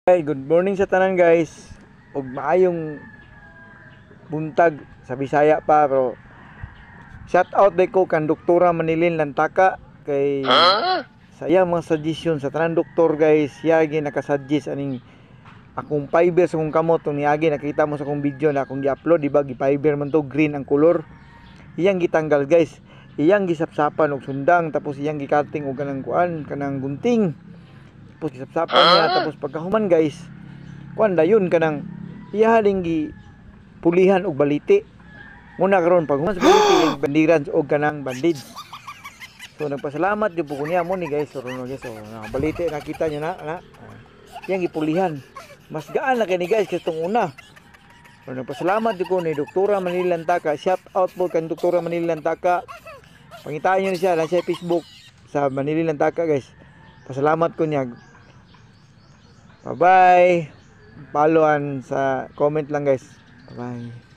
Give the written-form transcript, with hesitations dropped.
Hey, good morning sa tanan guys. Ug maayong buntag sa Bisaya pa pero shout out day ko kan Doktora Manilin Lantaka kay sa iyang mga suggestion sa tanan doktor guys. Siya gi nakasuggest aning akong fiber sa akong kamot tong niagi nakita mo sa akong video na akong gi-upload, di ba? Gi-fiber man to, green ang color. Iyang gitanggal guys. Iyang gisapsapan og sundang tapos iyang gi-cutting og kanang kuan, kanang gunting. Tapos gisapsapan niya tapos pagkahuman guys kuan dayon kanang ihaling gi pulihan og baliti muna karon pag human sa baliti yung bandiran og kanang bandid. So nagpasalamat jud po niya mo ni guys. So guys, so baliti nakita niyo na yang gipulihan mas gaan na kani guys kasi tong una. So nagpasalamat jud ko ni Doktora Manilin Lantaka. Shout out po kan Doktora Manilin Lantaka. Pangitaan niyo siya na sa Facebook sa Manilin Lantaka guys. Pasalamat ko niya. Bye bye. Followan sa comment lang guys. Bye bye.